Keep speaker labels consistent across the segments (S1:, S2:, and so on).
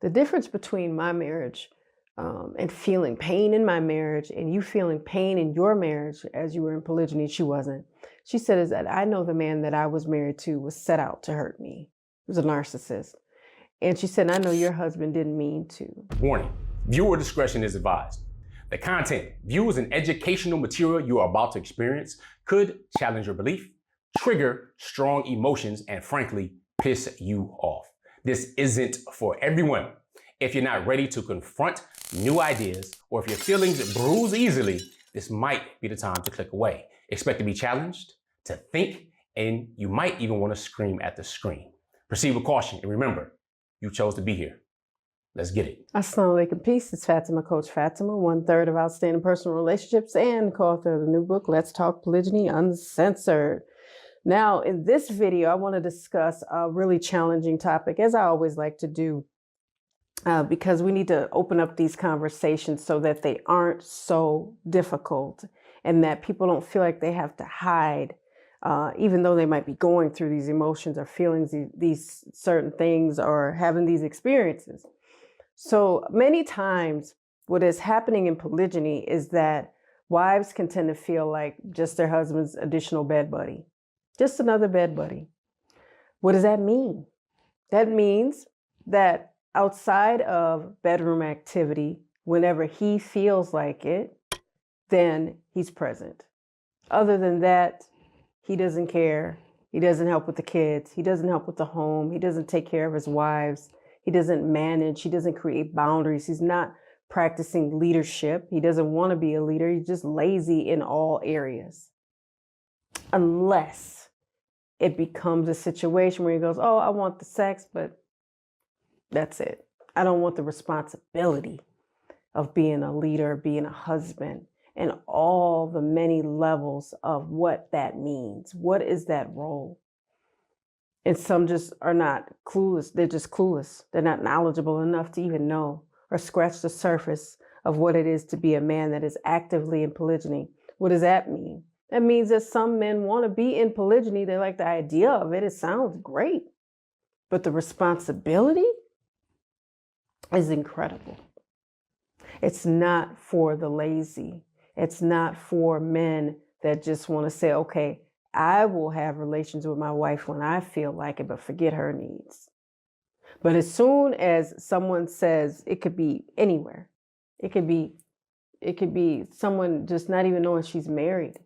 S1: The difference between my marriage and feeling pain in my marriage and you feeling pain in your marriage as you were in polygyny, she wasn't. She said is that I know the man that I was married to was set out to hurt me. He was a narcissist. And she said, I know your husband didn't mean to.
S2: Warning, viewer discretion is advised. The content, views, and educational material you are about to experience could challenge your belief, trigger strong emotions, and frankly, piss you off. This isn't for everyone. If you're not ready to confront new ideas, or if your feelings bruise easily, this might be the time to click away. Expect to be challenged, to think, and you might even want to scream at the screen. Proceed with caution, and remember, you chose to be here. Let's get it.
S1: Assalamu alaikum, peace. It's Fatimah, Coach Fatimah, 1/3 of Outstanding Personal Relationships and co-author of the new book, Let's Talk Polygyny Uncensored. Now, in this video, I want to discuss a really challenging topic, as I always like to do, because we need to open up these conversations so that they aren't so difficult and that people don't feel like they have to hide, even though they might be going through these emotions or feelings, these certain things, or having these experiences. So many times what is happening in polygyny is that wives can tend to feel like just their husband's additional bed buddy, just another bed buddy. What does that mean? That means that outside of bedroom activity, whenever he feels like it, then he's present. Other than that, he doesn't care. He doesn't help with the kids. He doesn't help with the home. He doesn't take care of his wives. He doesn't manage. He doesn't create boundaries. He's not practicing leadership. He doesn't want to be a leader. He's just lazy in all areas. Unless it becomes a situation where he goes, oh, I want the sex, but that's it. I don't want the responsibility of being a leader, being a husband, and all the many levels of what that means. What is that role? And some just are not clueless. They're just clueless. They're not knowledgeable enough to even know or scratch the surface of what it is to be a man that is actively in polygyny. What does that mean? That means that some men want to be in polygyny. They like the idea of it. It sounds great. But the responsibility is incredible. It's not for the lazy. It's not for men that just want to say, okay, I will have relations with my wife when I feel like it, but forget her needs. But as soon as someone says, it could be anywhere. It could be someone just not even knowing she's married.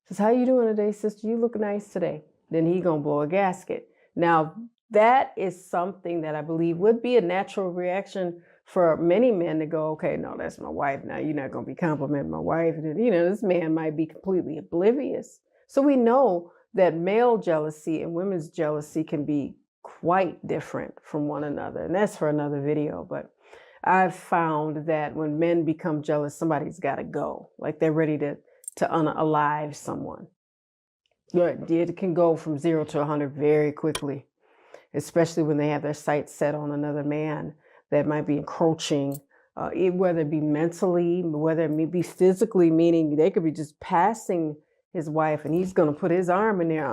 S1: Says, how you doing today, sister? You look nice today. Then he gonna blow a gasket. Now, that is something that I believe would be a natural reaction for many men to go, okay, no, that's my wife. Now you're not gonna be complimenting my wife. And this man might be completely oblivious. So we know that male jealousy and women's jealousy can be quite different from one another. And that's for another video. But I've found that when men become jealous, somebody's got to go. Like they're ready to unalive someone. It can go from 0 to 100 very quickly, especially when they have their sights set on another man that might be encroaching, whether it be mentally, whether it be physically, meaning they could be just passing his wife and he's going to put his arm in there.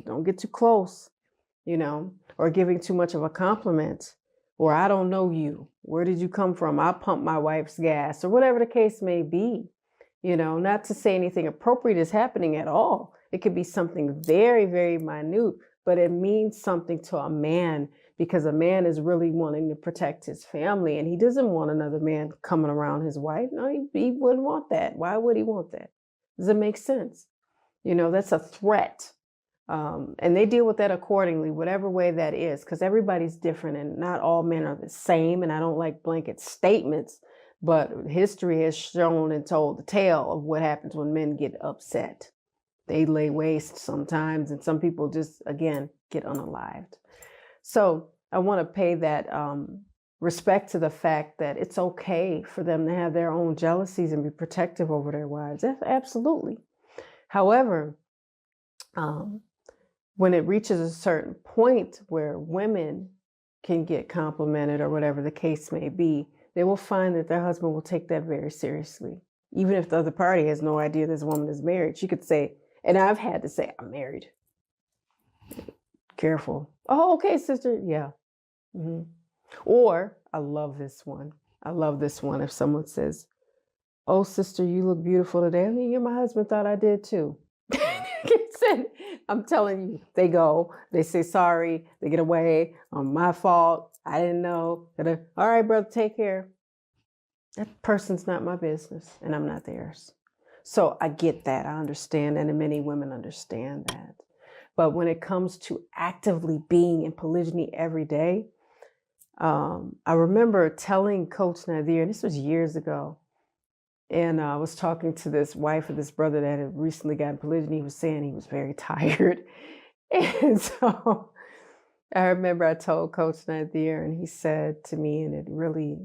S1: Don't get too close, or giving too much of a compliment, or I don't know you. Where did you come from? I pumped my wife's gas, or whatever the case may be. Not to say anything appropriate is happening at all. It could be something very, very minute, but it means something to a man because a man is really wanting to protect his family and he doesn't want another man coming around his wife. No, he wouldn't want that. Why would he want that? Does it make sense? That's a threat. And they deal with that accordingly, whatever way that is, because everybody's different and not all men are the same. And I don't like blanket statements, but history has shown and told the tale of what happens when men get upset. They lay waste sometimes, and some people just, again, get unalived. So I want to pay that respect to the fact that it's okay for them to have their own jealousies and be protective over their wives. Absolutely. However, when it reaches a certain point where women can get complimented or whatever the case may be, they will find that their husband will take that very seriously. Even if the other party has no idea this woman is married, she could say, and I've had to say, I'm married. Careful. Oh, okay, sister. Yeah. Mm-hmm. Or I love this one. I love this one. If someone says, "Oh, sister, you look beautiful today." I mean, my husband thought I did too. I'm telling you, they go, they say sorry, they get away. My fault. I didn't know. All right, brother, take care. That person's not my business, and I'm not theirs. So I get that. I understand that, and many women understand that. But when it comes to actively being in polygyny every day, I remember telling Coach Nazir, and this was years ago, and I was talking to this wife of this brother that had recently gotten polygyny. He was saying he was very tired. And so I remember I told Coach Nazir, and he said to me, and it really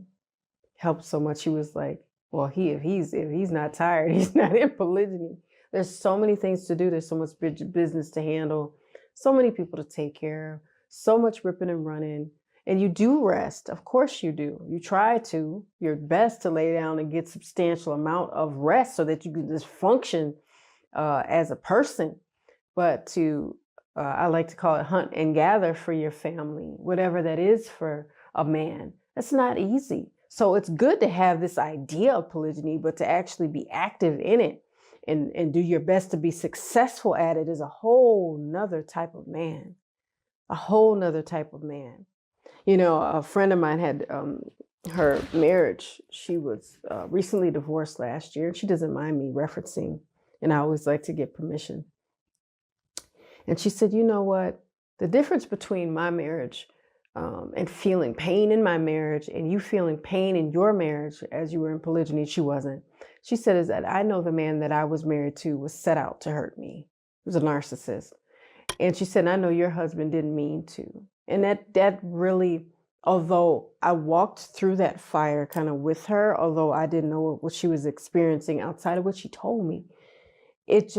S1: helped so much. He was like, well, if he's not tired, he's not in polygyny. There's so many things to do. There's so much business to handle, so many people to take care of, so much ripping and running. And you do rest. Of course you do. You try to your best to lay down and get substantial amount of rest so that you can just function as a person. But I like to call it hunt and gather for your family, whatever that is for a man. That's not easy. So it's good to have this idea of polygyny, but to actually be active in it and do your best to be successful at it is a whole nother type of man. A whole nother type of man. You know, a friend of mine had her marriage. She was recently divorced last year. She doesn't mind me referencing, and I always like to get permission. And she said, you know what? The difference between my marriage and feeling pain in my marriage and you feeling pain in your marriage as you were in polygyny, she wasn't. She said, is that I know the man that I was married to was set out to hurt me. He was a narcissist. And she said, I know your husband didn't mean to. And that really, although I walked through that fire kind of with her, although I didn't know what she was experiencing outside of what she told me, it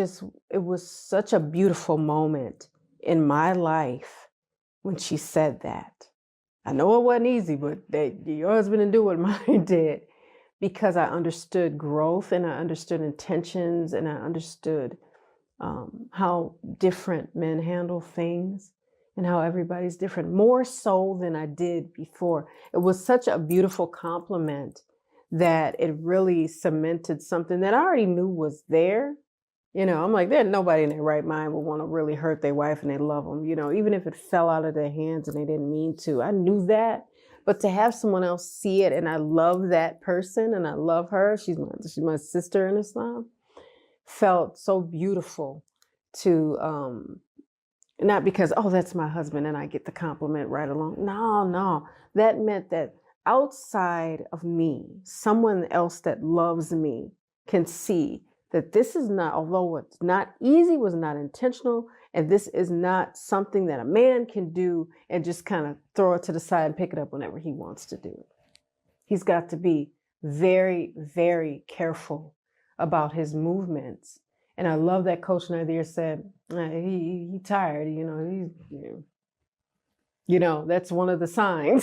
S1: was such a beautiful moment in my life when she said that. I know it wasn't easy, but your husband didn't do what mine did, because I understood growth and I understood intentions and I understood how different men handle things and how everybody's different, more so than I did before. It was such a beautiful compliment that it really cemented something that I already knew was there. You know, I'm like, there's nobody in their right mind would want to really hurt their wife and they love them, you know, even if it fell out of their hands and they didn't mean to. I knew that. But to have someone else see it, and I love that person and I love her, she's my sister in Islam, felt so beautiful to, not because, oh, that's my husband and I get the compliment right along. No. That meant that outside of me, someone else that loves me can see that this is not, although it's not easy, was not intentional, and this is not something that a man can do and just kind of throw it to the side and pick it up whenever he wants to do it. He's got to be very, very careful about his movements. And I love that Coach Nazir said, he tired, that's one of the signs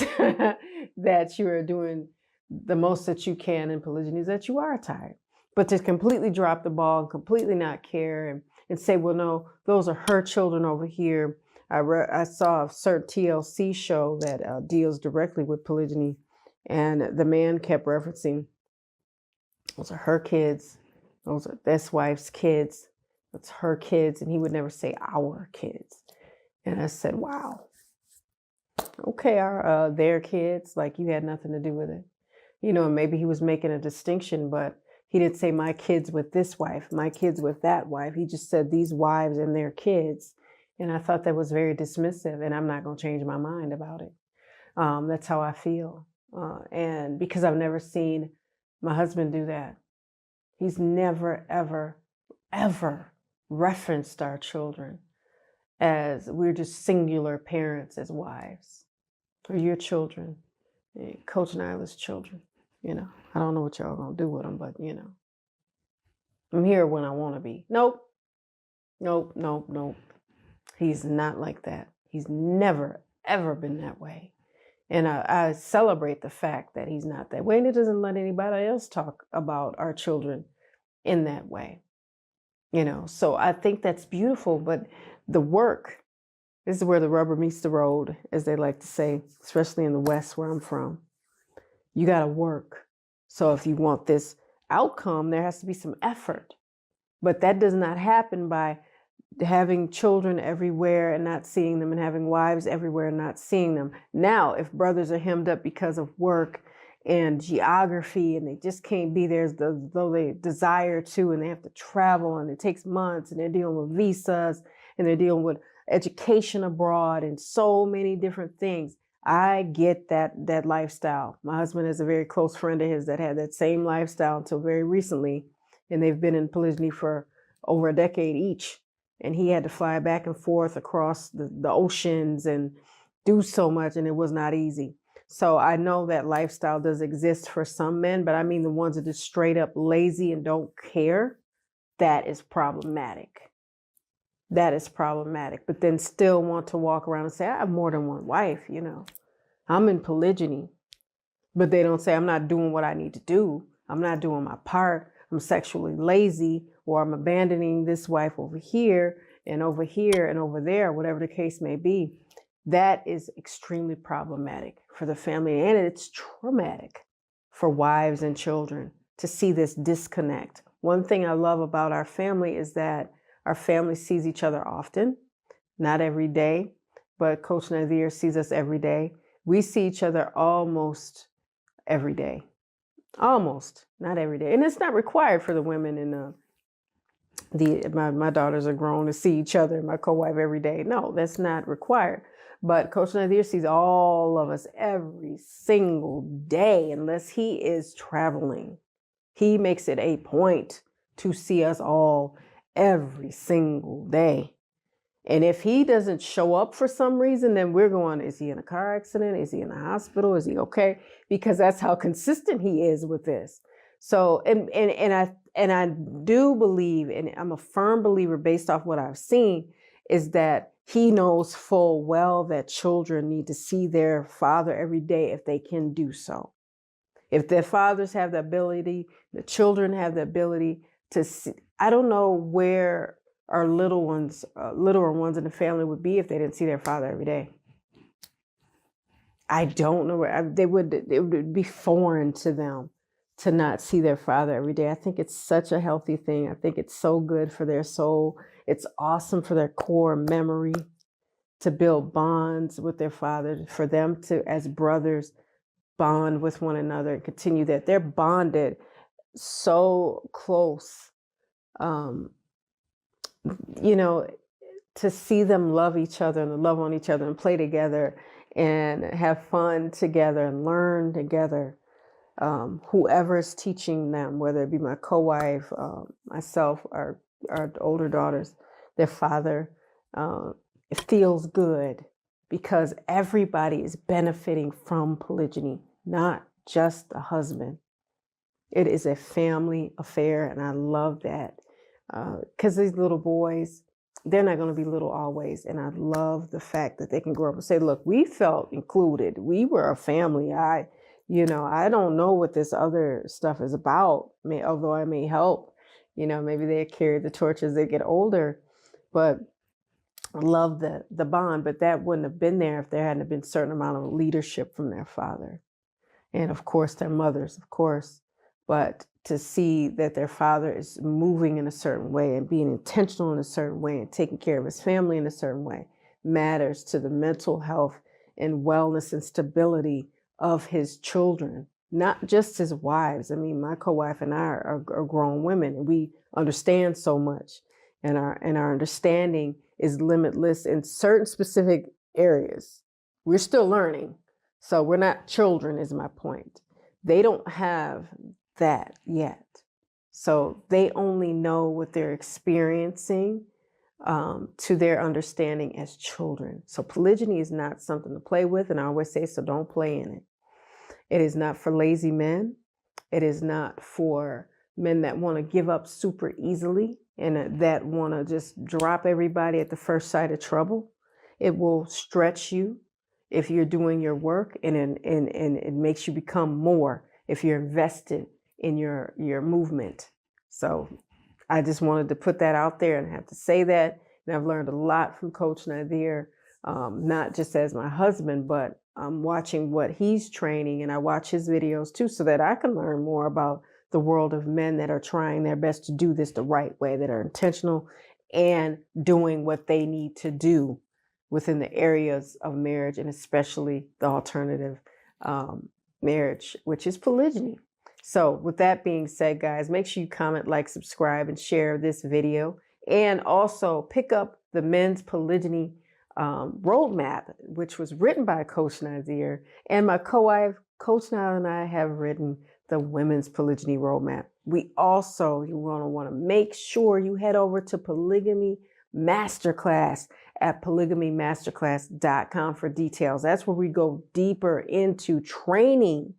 S1: that you are doing the most that you can in polygyny, is that you are tired. But to completely drop the ball and completely not care and say, well, no, those are her children over here. I saw a certain TLC show that deals directly with polygyny, and the man kept referencing, those are her kids. Those are this wife's kids. That's her kids. And he would never say our kids. And I said, wow. Okay, their kids, like you had nothing to do with it. You know, maybe he was making a distinction, but he didn't say my kids with this wife, my kids with that wife. He just said these wives and their kids. And I thought that was very dismissive, and I'm not going to change my mind about it. That's how I feel. And because I've never seen my husband do that. He's never, ever, ever referenced our children as we're just singular parents as wives. Or your children, Coach Nyla's children. You know, I don't know what y'all gonna do with them, but you know, I'm here when I want to be. Nope. He's not like that. He's never, ever been that way. And I celebrate the fact that he's not that way, and it doesn't let anybody else talk about our children in that way. You know, so I think that's beautiful, but the work This is where the rubber meets the road, as they like to say, especially in the West where I'm from. You got to work. So if you want this outcome, there has to be some effort. But that does not happen by having children everywhere and not seeing them, and having wives everywhere and not seeing them. Now, if brothers are hemmed up because of work and geography and they just can't be there as though they desire to, and they have to travel and it takes months, and they're dealing with visas and they're dealing with education abroad and so many different things. I get that lifestyle. My husband is a very close friend of his that had that same lifestyle until very recently, and they've been in polygyny for over a decade each. And he had to fly back and forth across the oceans and do so much, and it was not easy. So I know that lifestyle does exist for some men, but I mean the ones that are straight up lazy and don't care, that is problematic. That is problematic. But then still want to walk around and say, I have more than one wife, you know. I'm in polygyny. But they don't say, I'm not doing what I need to do. I'm not doing my part. I'm sexually lazy, or I'm abandoning this wife over here and over here and over there, whatever the case may be. That is extremely problematic for the family, and it's traumatic for wives and children to see this disconnect. One thing I love about our family is that our family sees each other often, not every day, but Coach Nazir sees us every day. We see each other almost every day. Almost, not every day. And it's not required for the women in my daughters are grown to see each other, my co-wife every day. No, that's not required. But Coach Nazir sees all of us every single day, unless he is traveling. He makes it a point to see us all every single day. And if he doesn't show up for some reason, then we're going, is he in a car accident? Is he in the hospital? Is he okay? Because that's how consistent he is with this. So, and I do believe, and I'm a firm believer based off what I've seen, is that he knows full well that children need to see their father every day if they can do so. If their fathers have the ability, the children have the ability to see. I don't know where our littler ones in the family would be if they didn't see their father every day. I don't know where it would be foreign to them to not see their father every day. I think it's such a healthy thing. I think it's so good for their soul. It's awesome for their core memory to build bonds with their father, for them to, as brothers, bond with one another and continue that. They're bonded so close. You know, to see them love each other and love on each other and play together and have fun together and learn together. Whoever is teaching them, whether it be my co-wife, myself, our older daughters, their father, it feels good because everybody is benefiting from polygyny, not just the husband. It is a family affair, and I love that. Because these little boys, they're not going to be little always. And I love the fact that they can grow up and say, look, we felt included. We were a family. I don't know what this other stuff is about, although I may help. Maybe they carry the torch as they get older. But I love the bond. But that wouldn't have been there if there hadn't been a certain amount of leadership from their father. And, of course, their mothers, of course. But to see that their father is moving in a certain way and being intentional in a certain way and taking care of his family in a certain way matters to the mental health and wellness and stability of his children, not just his wives. I mean, my co-wife and I are grown women, and we understand so much, and our understanding is limitless in certain specific areas. We're still learning, so we're not children, is my point. They don't have that yet. So they only know what they're experiencing to their understanding as children. So polygyny is not something to play with. And I always say, so don't play in it. It is not for lazy men. It is not for men that want to give up super easily and that want to just drop everybody at the first sight of trouble. It will stretch you if you're doing your work, and it makes you become more if you're invested in your movement. So I just wanted to put that out there and have to say that. And I've learned a lot from Coach Nazir not just as my husband, but I'm watching what he's training, and I watch his videos too, so that I can learn more about the world of men that are trying their best to do this the right way, that are intentional and doing what they need to do within the areas of marriage, and especially the alternative marriage, which is polygyny. So with that being said, guys, make sure you comment, like, subscribe, and share this video. And also pick up the Men's Polygyny Roadmap, which was written by Coach Nazir. And my co-wife, Coach Nyla, and I have written the Women's Polygyny Roadmap. You want to make sure you head over to Polygamy Masterclass at polygamymasterclass.com for details. That's where we go deeper into training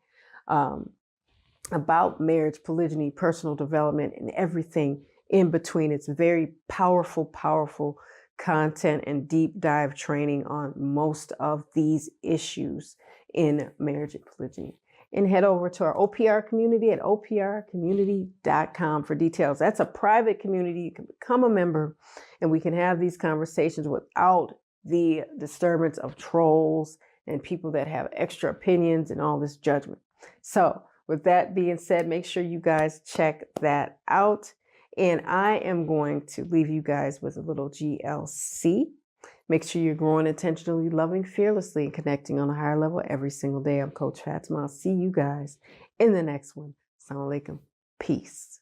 S1: about marriage, polygyny, personal development, and everything in between. It's very powerful, powerful content and deep dive training on most of these issues in marriage and polygyny. And head over to our OPR community at oprcommunity.com for details. That's a private community. You can become a member, and we can have these conversations without the disturbance of trolls and people that have extra opinions and all this judgment. So with that being said, make sure you guys check that out. And I am going to leave you guys with a little GLC. Make sure you're growing intentionally, loving fearlessly, and connecting on a higher level every single day. I'm Coach Fatimah. I'll see you guys in the next one. Assalamu alaikum. Peace.